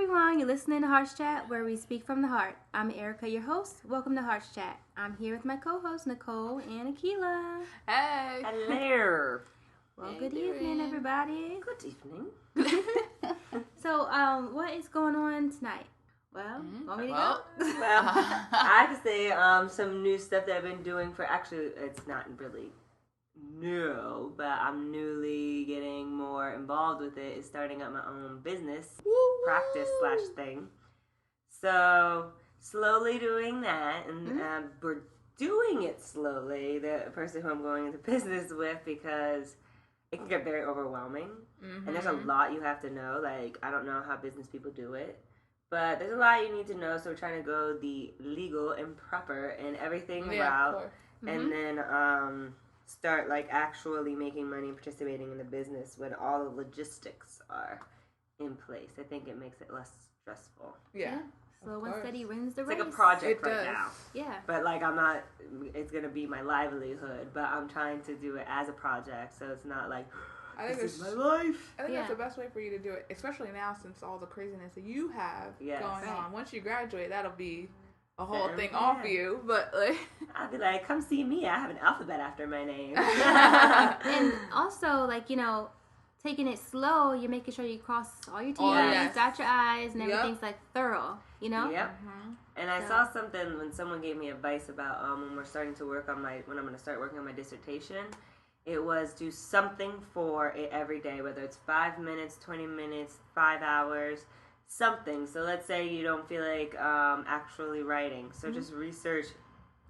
everyone. You're listening to HeartsChat, where we speak from the heart. I'm Erica, your host. Welcome to HeartsChat. I'm here with my co-hosts, Nicole and Akila. Hey. Hello. Well, good evening, everybody. Good evening. So, what is going on tonight? Well, want me to go? Well, I have to say some new stuff that I've been doing for, actually, it's not really new, but I'm newly getting more involved with it, is starting up my own business, practice / thing. So, slowly doing that, and we're doing it slowly, the person who I'm going into business with, because it can get very overwhelming, and there's a lot you have to know. Like, I don't know how business people do it, but there's a lot you need to know, so we're trying to go the legal and proper and everything route, and then start, like, actually making money and participating in the business when all the logistics are in place. I think it makes it less stressful. Yeah. Slow and steady wins the race. It's like a project now. Yeah. But, like, I'm not, it's going to be my livelihood, but I'm trying to do it as a project, so it's not like, this is my life. I think that's the best way for you to do it, especially now since all the craziness that you have going on. Once you graduate, that'll be a whole thing off you, but like I'll be like, come see me. I have an alphabet after my name. And also, like, you know, taking it slow, you're making sure you cross all your T's, dot your I's, and everything's like thorough, you know? Yep. And I saw something when someone gave me advice about when we're starting to work on when I'm going to start working on my dissertation. It was do something for it every day, whether it's 5 minutes, 20 minutes, 5 hours, something. So let's say you don't feel like actually writing. So just research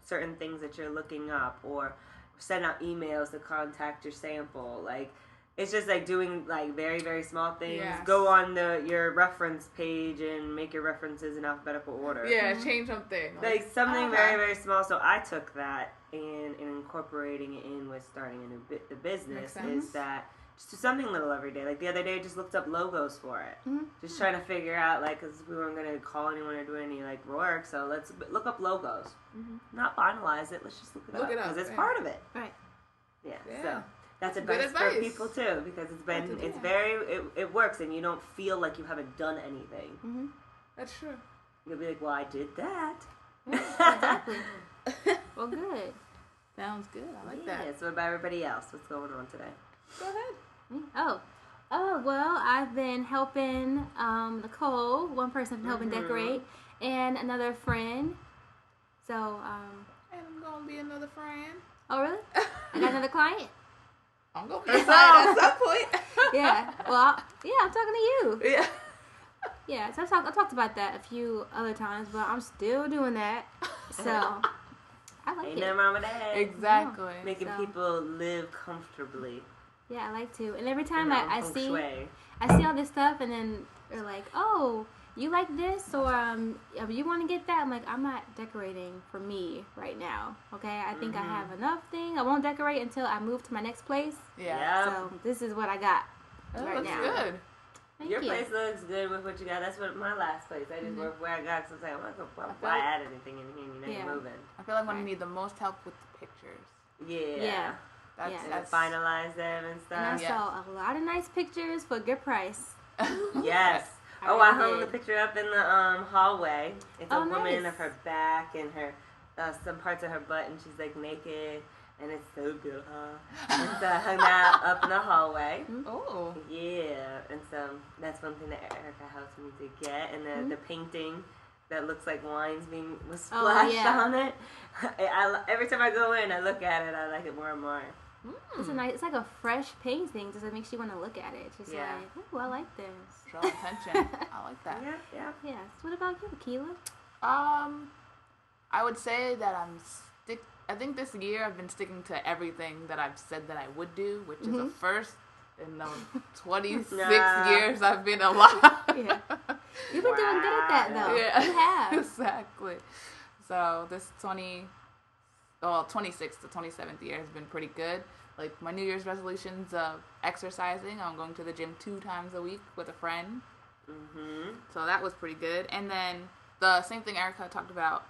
certain things that you're looking up, or send out emails to contact your sample. Like, it's just like doing like very, very small things. Yes. Go on your reference page and make your references in alphabetical order. Yeah, change something. Like something very, very small. So I took that and incorporating it in with starting a new the business is that just do something little every day. Like the other day, I just looked up logos for it. Just trying to figure out, like, because we weren't going to call anyone or do any, like, work, so let's look up logos. Not finalize it, let's just look it up. Because it's part of it. Right. Yeah, so that's advice for people, too, because it works, and you don't feel like you haven't done anything. That's true. You'll be like, well, I did that. Exactly. Well, good. Sounds good. I like that. Yeah, so what about everybody else? What's going on today? Go ahead. Oh, well, I've been helping Nicole, one person helping decorate, and another friend. So, and I'm going to be another friend. Oh, really? I got another client? I'm going to be assigned at some point. Yeah. Well, I'm talking to you. Yeah. Yeah, so I talked about that a few other times, but I'm still doing that. So, I like it. Ain't nothing wrong with that. Exactly. Yeah. Making people live comfortably. Yeah, I like to. And every time I see all this stuff, and then they're like, oh, you like this? Or you want to get that? I'm like, I'm not decorating for me right now. Okay? I think I have enough thing. I won't decorate until I move to my next place. Yeah. So this is what I got right now. That's good. Thank Your you. place looks good with what you got. That's what my last place. I just work where I got. So I'm like, why add anything in here? You know, you're moving. I feel like when you need the most help with the pictures. Yeah. That's finalize them and stuff. And I saw a lot of nice pictures for a good price. Yes. I hung the picture up in the hallway. It's a woman of her back and her some parts of her butt, and she's like naked, and it's so good, huh? And so I hung that up in the hallway. Oh. Yeah, and so that's one thing that Erica helped me to get, and the painting that looks like wine's being splashed on it. Every time I go in, I look at it, I like it more and more. It's like a fresh painting. Just it makes you want to look at it. Just like, oh, I like this. Draw attention. I like that. Yeah. So what about you, Akila? I would say that I think this year I've been sticking to everything that I've said that I would do, which is a first in the 26 years I've been alive. Yeah. You've been doing good at that, though. Yeah. You have. Exactly. So this 26th to 27th year has been pretty good. Like, my New Year's resolutions of exercising. I'm going to the gym 2 times a week with a friend. So that was pretty good. And then the same thing Erica talked about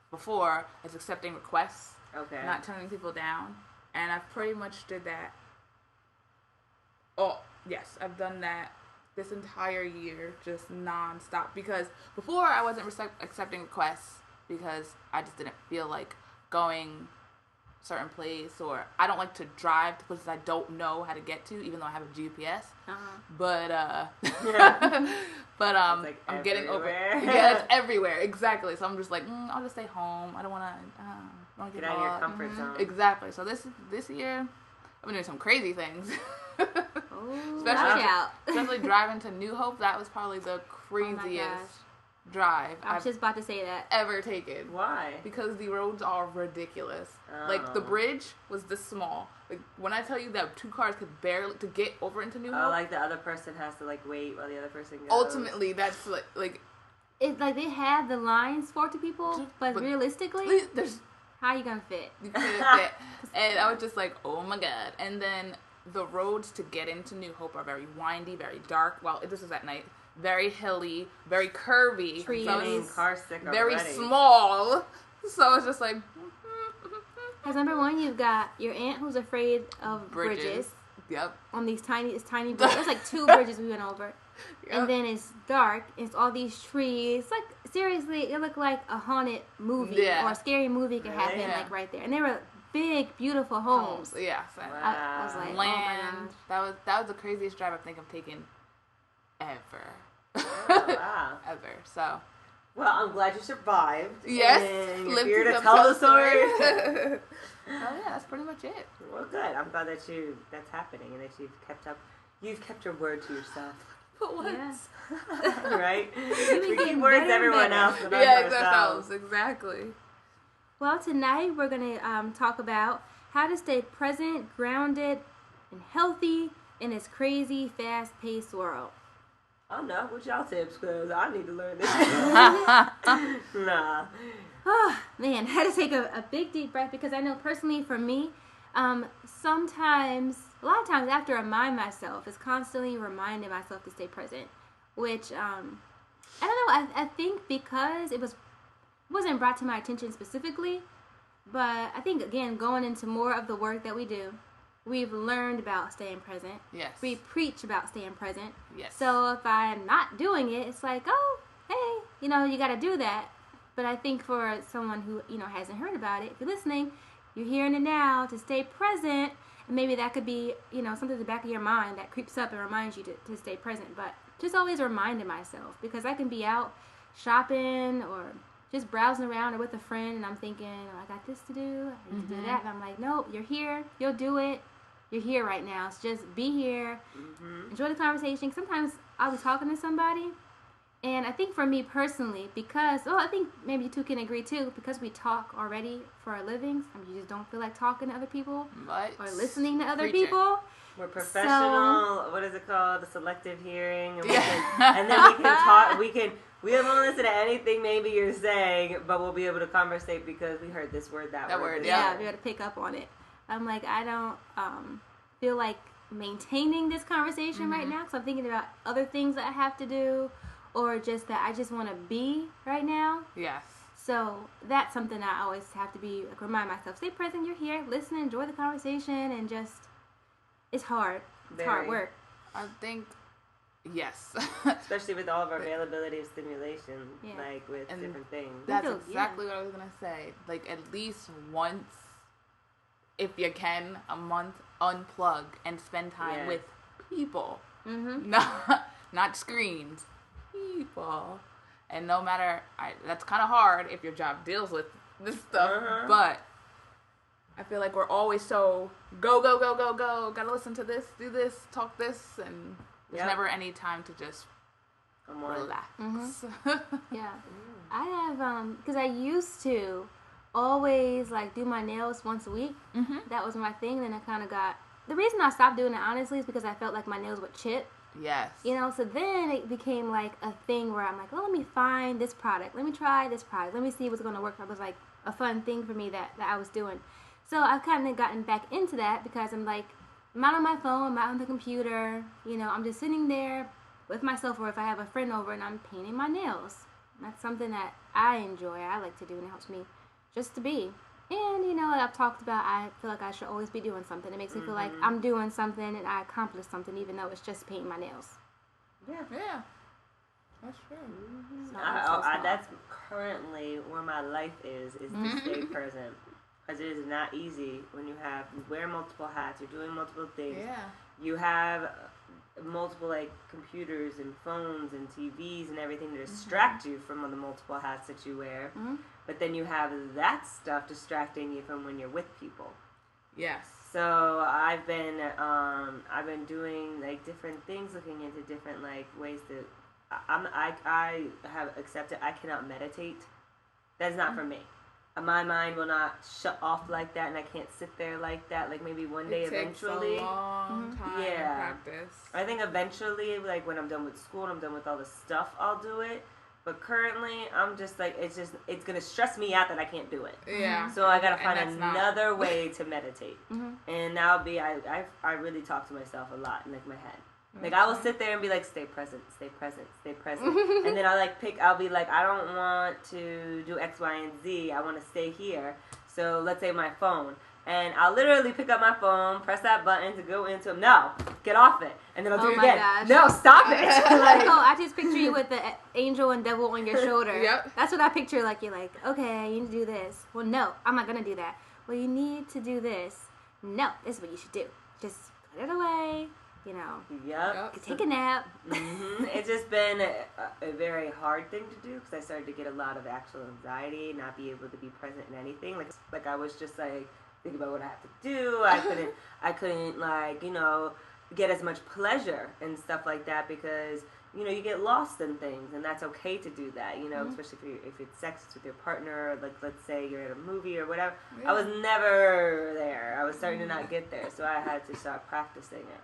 before is accepting requests. Okay. Not turning people down. And I've pretty much did that. Oh, yes, I've done that this entire year, just nonstop. Because before I wasn't accepting requests because I just didn't feel like going certain place, or I don't like to drive to places I don't know how to get to, even though I have a GPS. But like I'm getting over it. everywhere. Yeah, it's everywhere. Exactly. So I'm just like, I'll just stay home. I don't want to get out of your comfort zone. Exactly. So this year, I've been doing some crazy things. Especially driving to New Hope. That was probably the craziest drive I was just about to say that. Ever taken. Why? Because the roads are ridiculous. Oh. Like, the bridge was this small. Like, when I tell you that 2 cars could barely, to get over into New Hope. Oh, like the other person has to, like, wait while the other person goes. Ultimately, that's, like it's like they have the lines for 2 people, but realistically, there's... How you gonna fit? You couldn't fit. And I was just like, oh my god. And then the roads to get into New Hope are very windy, very dark. Well, this is at night. Very hilly, very curvy. Trees. So car sick very already. Small. So it's just like... Because number one, you've got your aunt who's afraid of bridges. Yep. On these tiny bridges. There's like 2 bridges we went over. Yep. And then it's dark. It's all these trees. Like, seriously, it looked like a haunted movie or a scary movie could happen like right there. And they were big, beautiful homes. Yeah. Wow. I was like, land. That was the craziest drive I think I've taken ever. Oh, wow. Ever. So. Well, I'm glad you survived. Yes. And you're here to tell the story. Oh yeah, that's pretty much it. Well, good. I'm glad that that's happening and that you've kept your word to yourself. But what? Yeah. Right? We keep words to everyone else, but not ourselves. Exactly. Well, tonight we're going to talk about how to stay present, grounded, and healthy in this crazy, fast-paced world. Oh no, what's y'all tips? Because I need to learn this. Nah. Oh, man, I had to take a big, deep breath because I know personally for me, sometimes, a lot of times after I remind myself, it's constantly reminding myself to stay present, which, I don't know, I think because it wasn't brought to my attention specifically, but I think, again, going into more of the work that we do, we've learned about staying present. Yes. We preach about staying present. Yes. So if I'm not doing it, it's like, oh, hey, you got to do that. But I think for someone who, hasn't heard about it, if you're listening, you're hearing it now, to stay present, and maybe that could be, something in the back of your mind that creeps up and reminds you to stay present. But just always reminding myself, because I can be out shopping or just browsing around or with a friend, and I'm thinking, I got this to do, I need to do that, and I'm like, nope, you're here, you'll do it, you're here right now, so just be here, enjoy the conversation. Sometimes I'll be talking to somebody, and I think for me personally, because, I think maybe you two can agree too, because we talk already for our livings, you just don't feel like talking to other people or listening to other people. We're professional. What is it called? The selective hearing. And, and then we can talk. We won't listen to anything maybe you're saying, but we'll be able to conversate because we heard this word, that word. Yeah, we got to pick up on it. I'm like, I don't feel like maintaining this conversation right now because I'm thinking about other things that I have to do, or just that I just want to be right now. Yes. So that's something I always have to be remind myself: stay present. You're here. Listen, enjoy the conversation, and just. It's hard. It's hard work. I think, yes. Especially with all of our availability of stimulation, like with different things. That's exactly what I was going to say. Like, at least once, if you can, a month, unplug and spend time with people. Not screens. People. And no matter, that's kind of hard if your job deals with this stuff, but I feel like we're always so go, gotta listen to this, do this, talk this, and there's never any time to just relax. Yeah. I have, because I used to always, do my nails once a week. That was my thing. Then I kind of the reason I stopped doing it, honestly, is because I felt like my nails would chip. Yes. So then it became, a thing where I'm like, well, let me find this product. Let me try this product. Let me see what's going to work. It was, a fun thing for me that I was doing. So I've kind of gotten back into that because I'm not on my phone, I'm not on the computer, I'm just sitting there with myself, or if I have a friend over and I'm painting my nails. That's something that I enjoy, I like to do, and it helps me just to be. And, like I've talked about, I feel like I should always be doing something. It makes me feel like I'm doing something and I accomplished something, even though it's just painting my nails. Yeah. That's true. Mm-hmm. That's currently where my life is to stay present. Because it is not easy when you wear multiple hats, you're doing multiple things. Yeah. You have multiple like computers and phones and TVs and everything to distract you from the multiple hats that you wear. Mm-hmm. But then you have that stuff distracting you from when you're with people. Yes. So I've been doing like different things, looking into different like ways to. I have accepted I cannot meditate. That's not for me. My mind will not shut off like that, and I can't sit there like that. Like maybe one day eventually. Takes a long time to practice. I think eventually, like when I'm done with school and I'm done with all the stuff, I'll do it. But currently, I'm just like it's gonna stress me out that I can't do it. Yeah. So I gotta find another way to meditate, and that'll be I really talk to myself a lot in like my head. Like I will sit there and be like, stay present, stay present, stay present, and then I'll be like, I don't want to do X, Y, and Z. I want to stay here. So let's say my phone, and I'll literally pick up my phone, press that button to go into it. No, get off it, and then I'll do it again. Gosh. No, stop it. Like, I just picture you with the angel and devil on your shoulder. Yep. That's what I picture. Like you're like, okay, you need to do this. Well, no, I'm not gonna do that. Well, you need to do this. No, this is what you should do. Just put it away. You know, take a nap. It's just been a very hard thing to do because I started to get a lot of actual anxiety, not be able to be present in anything. Like I was just like thinking about what I have to do. I couldn't like get as much pleasure and stuff like that because you get lost in things, and that's okay to do that. Especially if it's sex with your partner. Like let's say you're at a movie or whatever. Yeah. I was never there. I was starting to not get there, so I had to start practicing it.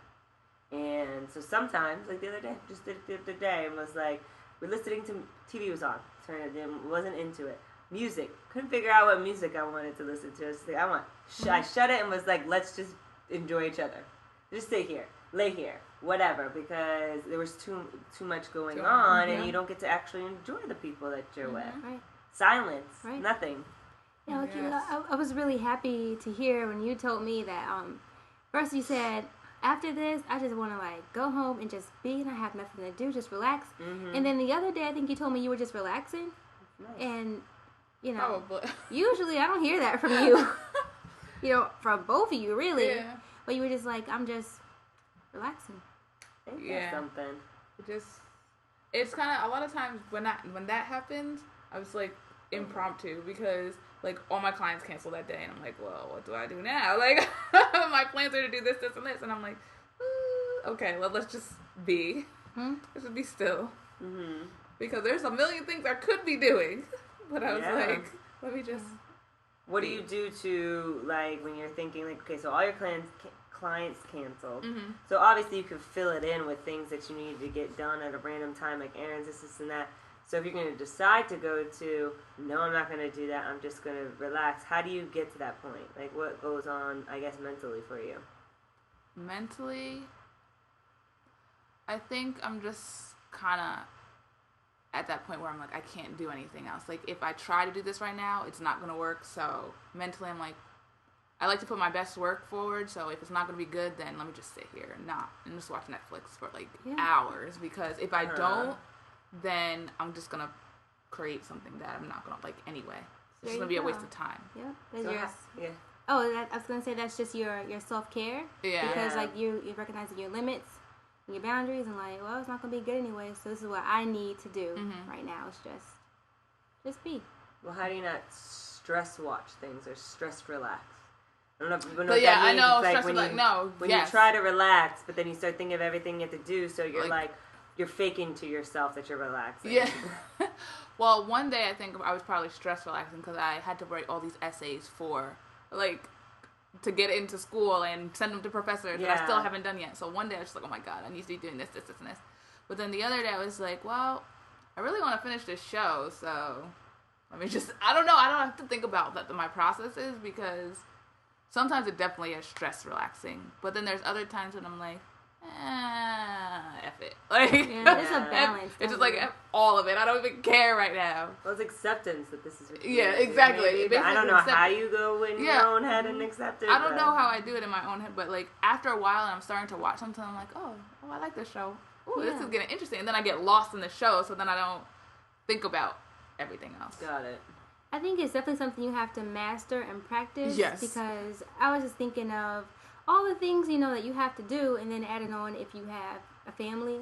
And so sometimes, like the other day, just did it the other day, and was like, we're listening to TV was on, turned it in, wasn't into it. Music, couldn't figure out what music I wanted to listen to. I shut it and was like, let's just enjoy each other. Just stay here, lay here, whatever, because there was too much going on, and you don't get to actually enjoy the people that you're with. Right. Silence, nothing. Yeah, I was really happy to hear when you told me that. First you said, after this, I just want to like go home and just be, and I have nothing to do, just relax. And then the other day, I think you told me you were just relaxing, and Probably. Usually I don't hear that from you. From both of you, really. Yeah. But you were just like, I'm just relaxing. Something. It's kind of a lot of times when that happens, I was like impromptu because like all my clients cancel that day, and I'm like, well, what do I do now? Like my plans are to do this, this, and this, and I'm like, okay, well, let's just be. Let's just be still. Because there's a million things I could be doing, but I was like, let me just. What do you do to like when you're thinking like, okay, so all your clients canceled, so obviously you could fill it in with things that you need to get done at a random time, like errands, this, and that. So if you're going to decide to go to, no, I'm not going to do that, I'm just going to relax, how do you get to that point? Like, what goes on, I guess, mentally for you? Mentally, I think I'm just kind of at that point where I'm like, I can't do anything else. Like, if I try to do this right now, it's not going to work. So mentally, I'm like, I like to put my best work forward. So if it's not going to be good, then let me just sit here and just watch Netflix for like hours. Because if I don't, then I'm just going to create something that I'm not going to like anyway. It's just going to be a waste of time. Yeah. Oh, I was going to say that's just your self-care. Yeah. Because like you recognize your limits and your boundaries and like, well, it's not going to be good anyway. So this is what I need to do right now. It's just be. Well, how do you not stress watch things or stress relax? I don't know if people know what that means. I know. It's like when you try to relax, but then you start thinking of everything you have to do, so you're like you're faking to yourself that you're relaxing. Yeah. Well, one day I think I was probably stress relaxing because I had to write all these essays to get into school and send them to professors that I still haven't done yet. So one day I was just like, oh my god, I need to be doing this, and this. But then the other day I was like, well, I really want to finish this show, so let me just, I don't know, I don't have to think about that my process is, because sometimes it definitely is stress relaxing. But then there's other times when I'm like, F it. Like, it's a balance. It's just like all of it. I don't even care right now. Well, it's acceptance that this is what yeah, exactly. Maybe, I don't know how you go in your own head and accept it. I don't know how I do it in my own head, but like after a while, and I'm starting to watch something, I'm like, oh, I like this show. Oh, this is getting interesting, and then I get lost in the show, so then I don't think about everything else. Got it. I think it's definitely something you have to master and practice. Yes. Because I was just thinking of all the things, that you have to do, and then adding on if you have a family.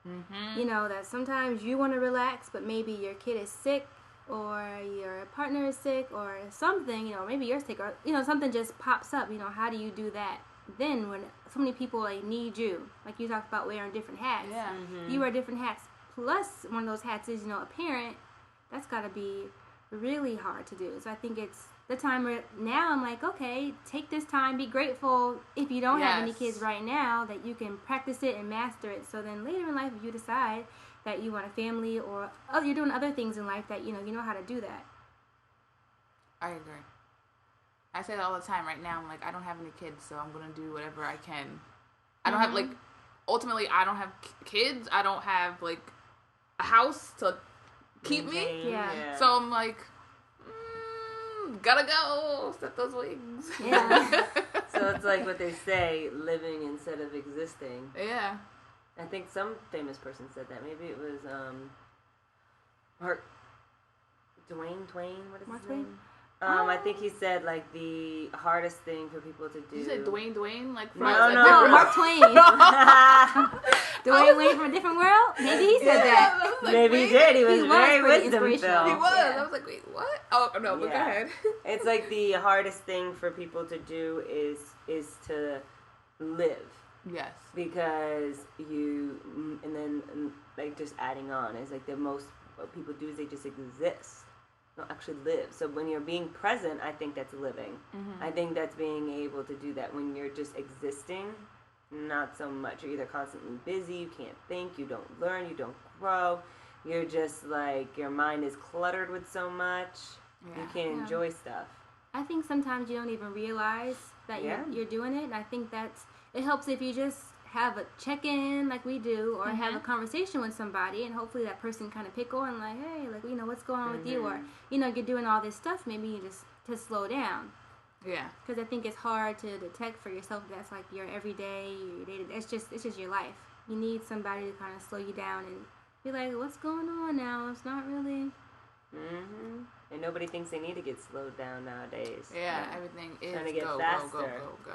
Mm-hmm. That sometimes you want to relax, but maybe your kid is sick, or your partner is sick, or something, maybe you're sick, or, something just pops up. How do you do that? Then when so many people need you, like you talked about wearing different hats. Yeah. Mm-hmm. You wear different hats. Plus, one of those hats is, a parent. That's got to be really hard to do. So I think it's the time where now I'm like, okay, take this time, be grateful if you don't have any kids right now, that you can practice it and master it. So then later in life, if you decide that you want a family or you're doing other things in life that, you know how to do that. I agree. I say that all the time right now. I'm like, I don't have any kids, so I'm going to do whatever I can. I don't have, ultimately, I don't have kids. I don't have, a house to keep me. Yeah. So I'm like, gotta go. Set those wings. Yeah. So it's like what they say, living instead of existing. Yeah. I think some famous person said that. Maybe it was Mark Twain. What is his name? I think he said the hardest thing for people to do. You said Dwayne? No, Mark Twain. Dwayne Wayne from a different world? Maybe he said that. Maybe he did. He was very wisdom-filled. He was. Yeah. I was like, wait, what? Oh no, but go ahead. It's like the hardest thing for people to do is to live. Yes. Because and then just adding on is the most what people do is they just exist. Don't actually live. So when you're being present, I think that's living. Mm-hmm. I think that's being able to do that. When you're just existing, not so much. You're either constantly busy, you can't think, you don't learn, you don't grow. You're just your mind is cluttered with so much. Yeah. You can't enjoy stuff. I think sometimes you don't even realize that you're doing it. And I think it helps if you just have a check-in like we do, or have a conversation with somebody, and hopefully that person kind of pick on hey, what's going on with you, or you're doing all this stuff, maybe you just to slow down. Yeah. Because I think it's hard to detect for yourself. That's your everyday, your day. It's just your life. You need somebody to kind of slow you down and be like, what's going on now? It's not really. Mm-hmm. And nobody thinks they need to get slowed down nowadays. Yeah, everything is trying to get faster. Go.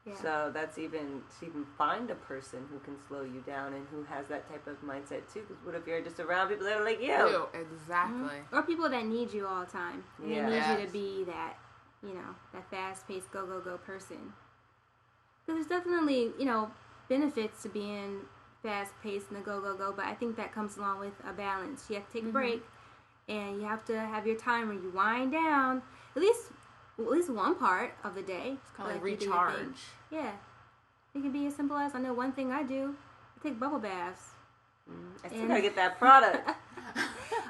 Yeah. So that's even find a person who can slow you down and who has that type of mindset too. Because what if you're just around people that are like you? Exactly. Mm-hmm. Or people that need you all the time. And they need you to be that, that fast-paced go person. Because there's definitely, benefits to being fast-paced and the go. But I think that comes along with a balance. You have to take a break, and you have to have your time where you wind down. At least one part of the day. It's kind of like recharge. Yeah. It can be as simple as, I know one thing I do, I take bubble baths. I still gotta get that product.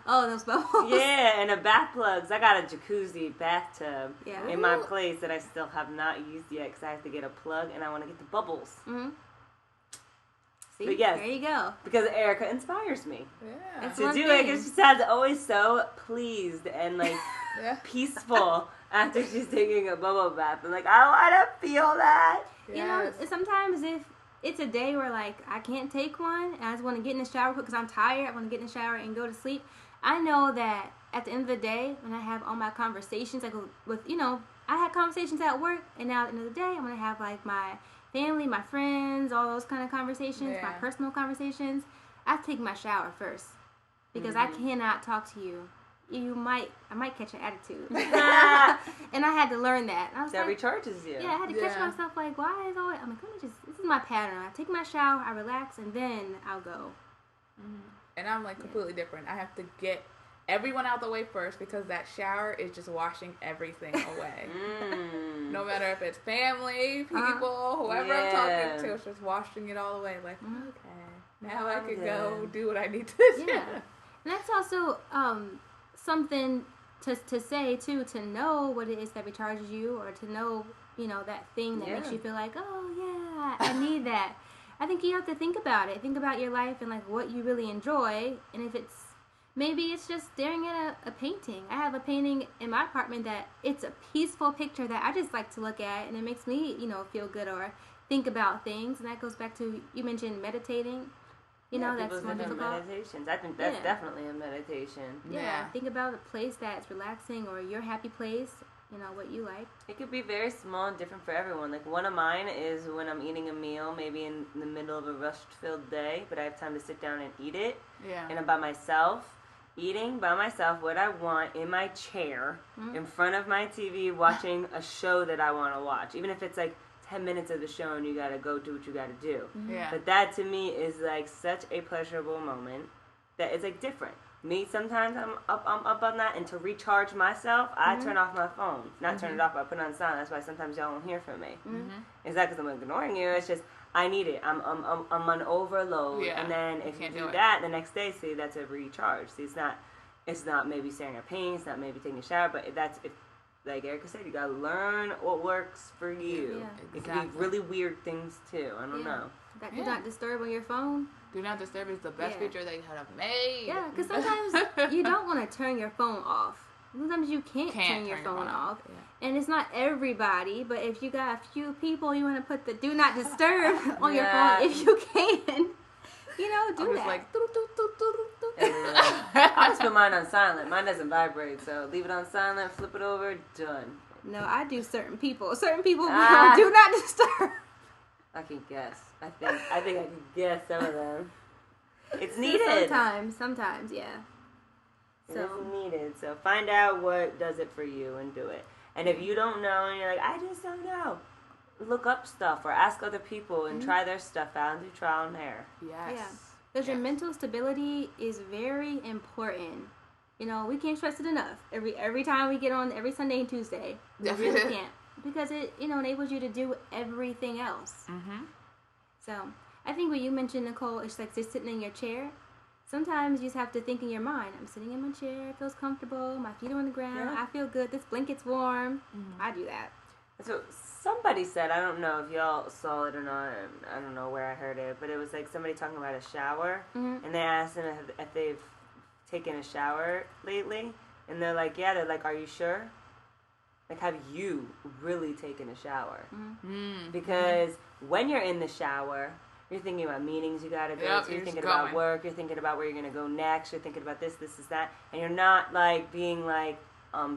Oh, those bubbles. Yeah, and the bath plugs. I got a jacuzzi bathtub in my place that I still have not used yet because I have to get a plug and I want to get the bubbles. Mm-hmm. See, but yes, there you go. Because Erica inspires me That's to do it, because she sounds always so pleased and peaceful after she's taking a bubble bath. I'm like, I want to feel that. Yes. Sometimes if it's a day where I can't take one and I just want to get in the shower quick because I'm tired, I want to get in the shower and go to sleep, I know that at the end of the day, when I have all my conversations, I had conversations at work, and now at the end of the day, I'm going to have my family, my friends, all those kind of conversations, my personal conversations. I take my shower first because I cannot talk to you. I might catch an attitude. And I had to learn that. I was that recharges you. Yeah, I had to catch myself why is always, I'm like, this is my pattern. I take my shower, I relax, and then I'll go. Mm-hmm. And I'm completely different. I have to get everyone out the way first because that shower is just washing everything away. No matter if it's family, people, whoever I'm talking to, it's just washing it all away. Okay, now I can go do what I need to do. Yeah. And that's also something to say too, to know what it is that recharges you, or to know that thing that makes you feel like, oh yeah, I need that. I think you have to think about it. Think about your life and like what you really enjoy. And if it's, maybe it's just staring at a painting. I have a painting in my apartment that it's a peaceful picture that I just like to look at, and it makes me, feel good or think about things. And that goes back to, you mentioned meditating. That's more difficult. Meditations. I think that's definitely a meditation. Yeah. Think about a place that's relaxing or your happy place. What you like. It could be very small and different for everyone. Like, one of mine is when I'm eating a meal, maybe in the middle of a rushed-filled day, but I have time to sit down and eat it. Yeah. And I'm by myself, eating by myself what I want in my chair, in front of my TV, watching a show that I want to watch. Even if it's like 10 minutes of the show and you got to go do what you got to do. Yeah. But that, to me, is like such a pleasurable moment that it's like different. Me, sometimes I'm up on that, and to recharge myself, I turn off my phone. Not turn it off, but I put it on silent. That's why sometimes y'all won't hear from me. It's not because I'm ignoring you. It's just I need it. I'm on overload, and then if you do that the next day, see, that's a recharge. See, it's not maybe staring at pain. It's not maybe taking a shower, but like Erica said, you gotta learn what works for you. Yeah, exactly. It can be really weird things too. I don't know. That do not disturb on your phone. Do not disturb is the best feature they have made. Yeah, because sometimes you don't want to turn your phone off. Sometimes you can't turn your phone off. Yeah. And it's not everybody, but if you got a few people, you want to put the do not disturb on your phone if you can. Do that. Like, I just put mine on silent. Mine doesn't vibrate, so leave it on silent, flip it over, done. No, I do certain people. Certain people do not disturb. I can guess. I think I can guess some of them. It's needed. Sometimes, yeah. So it's needed. So find out what does it for you and do it. And if you don't know and you're like, I just don't know, look up stuff or ask other people and try their stuff out and do trial and error. Yes. Yeah. Because your mental stability is very important. We can't stress it enough. Every time we get on, every Sunday and Tuesday, we really can't. Because it, enables you to do everything else. So, I think what you mentioned, Nicole, is like just sitting in your chair. Sometimes you just have to think in your mind, I'm sitting in my chair, it feels comfortable, my feet are on the ground, I feel good, this blanket's warm. I do that. So, somebody said, I don't know if y'all saw it or not, I don't know where I heard it, but it was like somebody talking about a shower, and they asked them if they've taken a shower lately, and they're like, are you sure? Like, have you really taken a shower? Because when you're in the shower, you're thinking about meetings you gotta go to, you're thinking about work, you're thinking about where you're gonna go next, you're thinking about this, that, and you're not, like, being, like,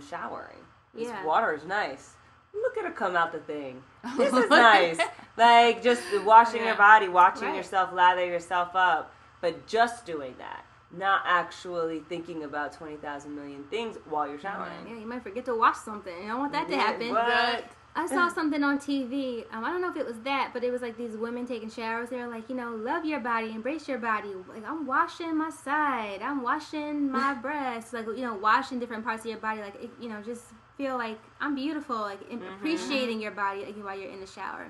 showering. This water is nice. Look at her come out the thing. This is nice. Like, just washing your body, watching yourself lather yourself up, but just doing that. Not actually thinking about 20,000 million things while you're showering. Yeah, you might forget to wash something. You don't want that to happen. But I saw something on TV. I don't know if it was that, but it was like these women taking showers. They were like, love your body, embrace your body. Like, I'm washing my side. I'm washing my breasts. Like, washing different parts of your body. Like, just feel like I'm beautiful. Like, appreciating your body while you're in the shower.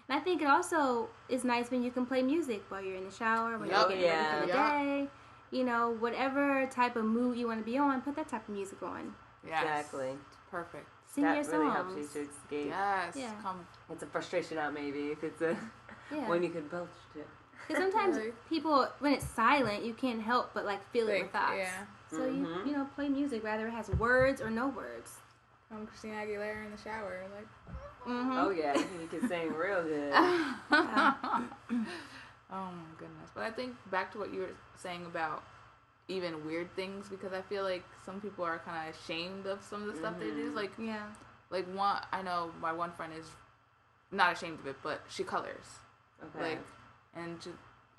And I think it also is nice when you can play music while you're in the shower, when you're getting ready for the day. Whatever type of mood you want to be on, put that type of music on. Yes. Exactly. It's perfect. Sing your songs. That really helps you to escape. Yes. Yeah. It's a frustration out maybe if it's a when you can belch to. Because sometimes people, when it's silent, you can't help but like feel it with thoughts. Yeah. So you play music, whether it has words or no words. Christina Aguilera in the shower, like. Oh yeah, you can sing real good. Oh my goodness. But I think back to what you were saying about even weird things, because I feel like some people are kind of ashamed of some of the stuff they do. Like, I know my one friend is not ashamed of it, but she colors. Okay. Like, and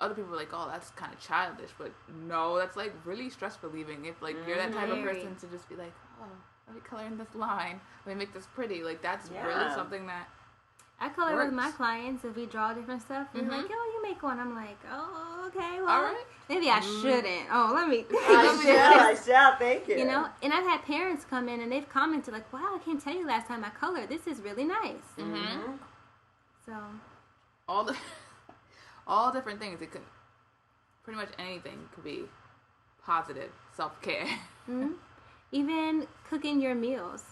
other people are like, oh, that's kind of childish, but no, that's like really stress relieving. If like you're that type of person to just be like, oh, let me color in this line, let me make this pretty. Like, that's really something that I color with my clients if we draw different stuff. And like, you make one. I'm like, oh, okay, well, all right. Maybe I shouldn't. Oh, let me. I shall. Thank you. And I've had parents come in and they've commented like, wow, I can't tell you last time I colored. This is really nice. So. All different things. It could, pretty much anything could be positive self-care. Even cooking your meals.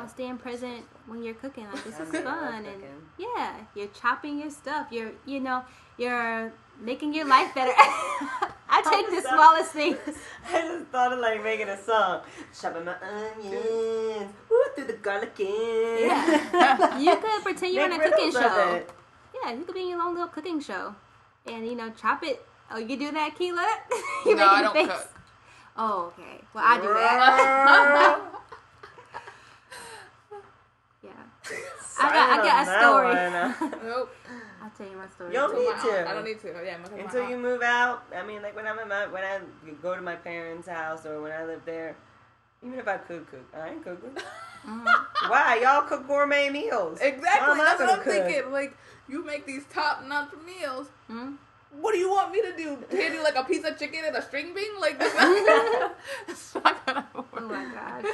Staying present when you're cooking. Like, this is fun. And you're chopping your stuff. you're making your life better. I take the smallest things. I just thought of like making a song. Chopping my onions, through the garlic in. Yeah. You could pretend you're on a cooking show. It. Yeah, you could be in your own little cooking show. And, chop it. Oh, you do that, Keela? No, I don't cook. Oh, okay. Well, I do that. Yeah. I got a story. Nope. I'll tell you my story. You don't need to. I don't need to. Yeah, until you move out. I mean, like when I go to my parents' house or when I live there, even if I could cook, I ain't cooking. Mm-hmm. Why? Y'all cook gourmet meals. Exactly. That's what I'm thinking. Like, you make these top-notch meals. Mm-hmm. What do you want me to do? Hand you like a piece of chicken and a string bean? Like, that's not gonna work. Oh my god.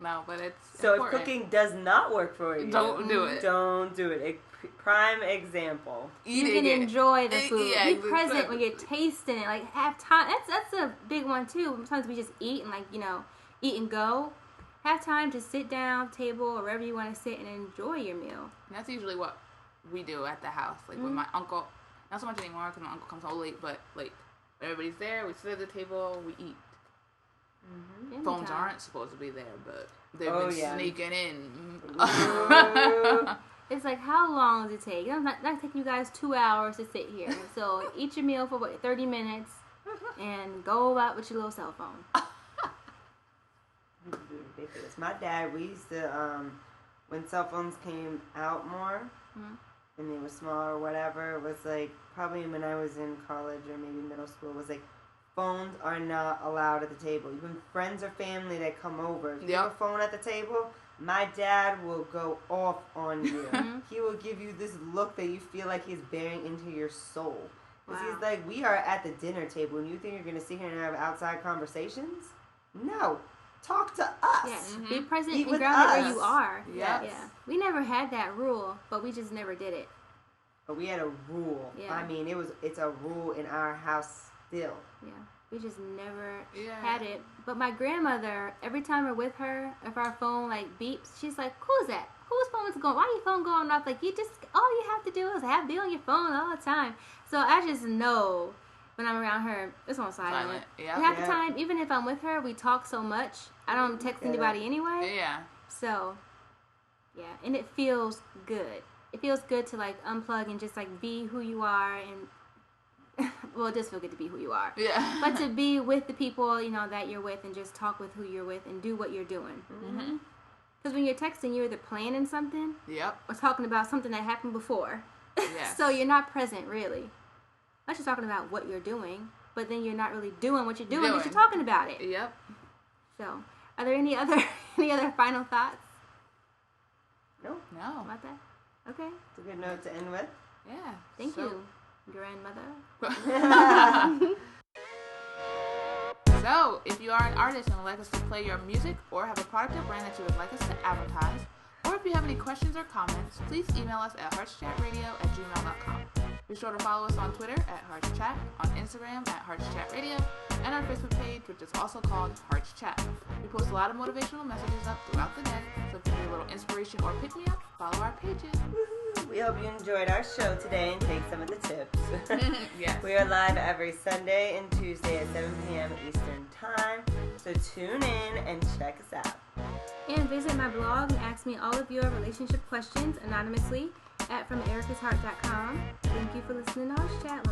No, but it's so important. If cooking does not work for you, don't do it. Don't do it. A prime example. You can enjoy the food. Yeah, be present when you're tasting it. Like, have time. That's a big one too. Sometimes we just eat and eat and go. Have time to sit down, table, or wherever you want to sit and enjoy your meal. And that's usually what we do at the house. Like with my uncle, not so much anymore because my uncle comes home late, but like everybody's there, we sit at the table, we eat. Mm-hmm. Phones aren't supposed to be there, but they've been sneaking in. It's like, how long does it take? It's not taking you guys 2 hours to sit here. So eat your meal for 30 minutes and go about with your little cell phone. Ridiculous. My dad, we used to, when cell phones came out more, and they were small or whatever, it was like, probably when I was in college or maybe middle school, it was like, phones are not allowed at the table. Even friends or family that come over, if you have a phone at the table, my dad will go off on you. He will give you this look that you feel like he's bearing into your soul. Because he's like, we are at the dinner table and you think you're going to sit here and have outside conversations? No. Talk to us. Yes. Be present and grounded where you are. Yes. Yeah. We never had that rule, but we just never did it. But we had a rule. Yeah. I mean, it's a rule in our house still. Yeah. We just never had it. But my grandmother, every time we're with her, if our phone beeps, she's like, "Who's that? Whose phone is going? Why your phone going off?" Like, all you have to do is be on your phone all the time. So I just know when I'm around her, it's on silent. Yeah. Half the time, even if I'm with her, we talk so much. I don't text anybody anyway. Yeah. So, yeah, and it feels good. It feels good to unplug and just be who you are and. Well, it does feel good to be who you are. Yeah. But to be with the people, that you're with and just talk with who you're with and do what you're doing. Mm-hmm. Because when you're texting, you're either planning something. Yep. Or talking about something that happened before. Yes. So you're not present, really. Unless you're talking about what you're doing, but then you're not really doing what you're doing because you're talking about it. Yep. So, are there any other final thoughts? No. About that? Okay. It's a good note to end with. Yeah. Thank you. Grandmother. So, if you are an artist and would like us to play your music or have a product or brand that you would like us to advertise, or if you have any questions or comments, please email us at heartschat@gmail.com. Be sure to follow us on Twitter at HeartsChat, on Instagram at HeartsChatRadio, and our Facebook page, which is also called HeartsChat. We post a lot of motivational messages up throughout the day, so if you need a little inspiration or pick-me-up, follow our pages. We hope you enjoyed our show today and take some of the tips. Yes. We are live every Sunday and Tuesday at 7 p.m. Eastern Time, so tune in and check us out. And visit my blog and ask me all of your relationship questions anonymously at FromEricasHeart.com. Thank you for listening to HeartsChat.